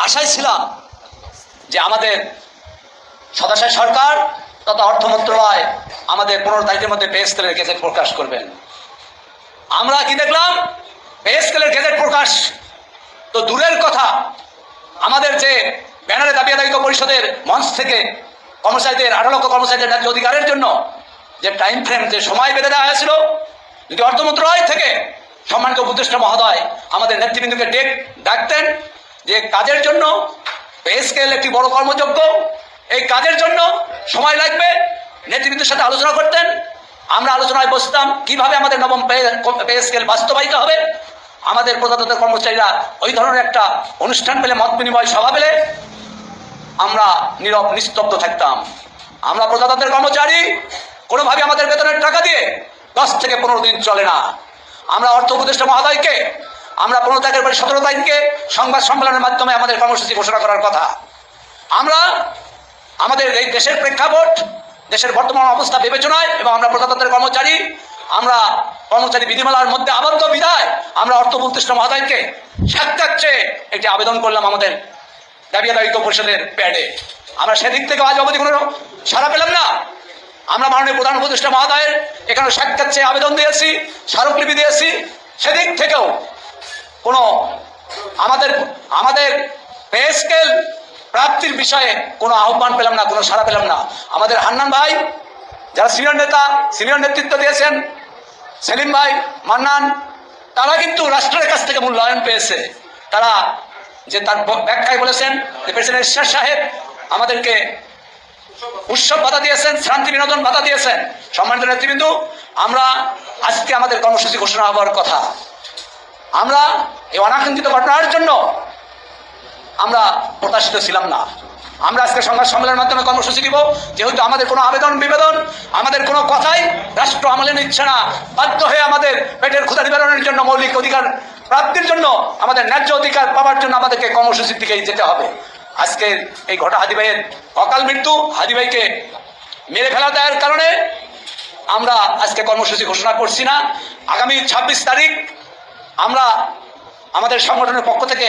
আশায় ছিলাম যে আমাদের সদাশয় সরকার তথা অর্থ মন্ত্রণালয় আমাদের 15 তারিখের মধ্যে পে স্কেলের গেজেট প্রকাশ করবেন। আমরা কি দেখলাম? পে স্কেলের গেজেট প্রকাশ তো দূরের কথা, আমাদের যে ব্যানারে দাবি আদায়িত পরিষদের মঞ্চ থেকে কর্মচারীদের 18 লক্ষ কর্মচারীদের ন্যায্য অধিকারের জন্য যে টাইম ফ্রেম, যে সময় বেঁধে দেওয়া হয়েছিল, যদি অর্থ মন্ত্রণালয় থেকে সম্মানিত উপদেষ্টা মহোদয় আমাদের নেতৃবৃন্দকে ডাকতেন যে কাজের জন্য পে স্কেল একটি বড় কর্মযজ্ঞ, এই কাজের জন্য সময় লাগবে, নেতৃবৃন্দের সাথে আলোচনা করতেন, আমরা আলোচনায় বসতাম কিভাবে আমাদের নবম পে স্কেল বাস্তবায়িত হবে। আমাদের প্রজাতন্ত্র কর্মচারীরা ওই ধরনের একটা অনুষ্ঠান পেলে, মত বিনিময় সভা পেলে আমরা নীরব নিস্তব্ধ থাকতাম। আমরা প্রজাতন্ত্রের কর্মচারী, কোনোভাবে আমাদের বেতনের টাকা দিয়ে 10 থেকে 15 দিন চলে না। আমরা অর্থ উপদেষ্টা মহোদয়কে আমরা 15 তারিখের পরে 17 তারিখে সংবাদ সম্মেলনের মাধ্যমে আমাদের কর্মসূচি ঘোষণা করার কথা। আমরা আমাদের এই দেশের প্রেক্ষাপট, দেশের বর্তমান অবস্থা বিবেচনায় এবং আমরা প্রজাতন্ত্রের কর্মচারী, আমরা কর্মচারী বিধিমালার মধ্যে আবদ্ধ বিধায় আমরা অর্থ উপদেষ্টা মহোদয়কে সাক্ষাৎ চেয়ে একটি আবেদন করলাম আমাদের দাবি আদায়িত পরিষদের প্যাডে। আমরা সেদিক থেকে আজ অবধি কোনো সাড়া পেলাম না। আমরা মাননীয় প্রধান উপদেষ্টা মহোদয়ের এখানে সাক্ষাৎ চেয়ে আবেদন দিয়েছি, স্মারকলিপি দিয়েছি, সেদিক থেকেও কোনো আমাদের পে স্কেল প্রাপ্তির বিষয়ে কোনো আহ্বান পেলাম না, কোনো সাড়া পেলাম না। আমাদের হান্নান ভাই, যারা সিনিয়র নেতৃত্ব দিয়েছেন, সেলিম ভাই, মান্নান, তারা কিন্তু রাষ্ট্রের কাছ থেকে মূল্যায়ন পেয়েছে। তারা যে তার ব্যাখ্যায় বলেছেন যে প্রেসিডেন্ট এরশাদ সাহেব আমাদেরকে উৎসব ভাতা দিয়েছেন, শান্তি বিনোদন ভাতা দিয়েছেন। সম্মানিত নেতৃবৃন্দ, আমরা আজকে আমাদের কর্মসূচি ঘোষণা হওয়ার কথা। আমরা এই অনাকাঙ্ক্ষিত ঘটনার জন্য আমরা প্রত্যাশিত ছিলাম না। আমরা আজকে সংবাদ সম্মেলনের মাধ্যমে কর্মসূচি দিব, যেহেতু আমাদের কোনো আবেদন বিবেদন, আমাদের কোনো কথাই রাষ্ট্র আমলে নিচ্ছে না। বাধ্য হয়ে আমাদের পেটের ক্ষুধা নিবারণের জন্য, মৌলিক অধিকার প্রাপ্তির জন্য, আমাদের ন্যায্য অধিকার পাওয়ার জন্য আমাদেরকে কর্মসূচির দিকেই যেতে হবে। আজকে এই ঘটা হাদি ভাইয়ের অকাল মৃত্যু, হাদি ভাইকে মেরে ফেলা দেওয়ার কারণে আমরা আজকে কর্মসূচি ঘোষণা করছি না। আগামী 26 তারিখ আমরা আমাদের সংগঠনের পক্ষ থেকে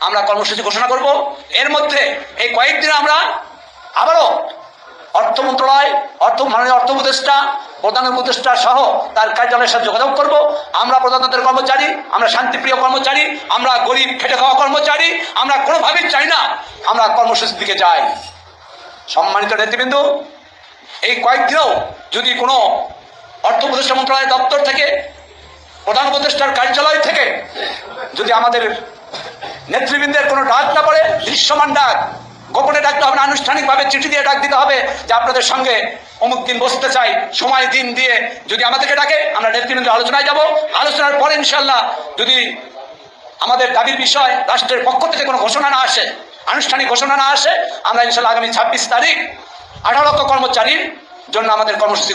আমরা কর্মসূচি ঘোষণা করব। এর মধ্যে এই কয়েকদিনে আমরা আবারও অর্থ মন্ত্রণালয়, মাননীয় অর্থ উপদেষ্টা, প্রধান উপদেষ্টা সহ তার কার্যালয়ের সাথে যোগাযোগ করব। আমরা প্রজাতন্ত্রের কর্মচারী, আমরা শান্তিপ্রিয় কর্মচারী, আমরা গরিব খেটে খাওয়া কর্মচারী, আমরা কোনোভাবেই চাই না আমরা কর্মসূচির দিকে যাই। সম্মানিত নেতৃবৃন্দ, এই কয়েকদিনেও যদি কোনো অর্থ উপদেষ্টা মন্ত্রণালয়ের দপ্তর থেকে, প্রধান উপদেষ্টার কার্যালয় থেকে যদি আমাদের নেতৃবৃন্দের কোনো ডাক না পড়ে, দৃশ্যমান ডাক, গোপনে ডাকতে হবে না, আনুষ্ঠানিকভাবে চিঠি দিয়ে ডাক দিতে হবে যে আপনাদের সঙ্গে অমুক দিন বসতে চাই, সময় দিন দিয়ে যদি আমাদেরকে ডাকে, আমরা নেতৃবৃন্দের আলোচনায় যাব। আলোচনার পরে ইনশাল্লাহ যদি আমাদের দাবির বিষয় রাষ্ট্রের পক্ষ থেকে কোনো ঘোষণা না আসে, আনুষ্ঠানিক ঘোষণা না আসে, আমরা ইনশাল্লাহ আগামী 26 তারিখ 18 লক্ষ কর্মচারীর জন্য আমাদের কর্মসূচি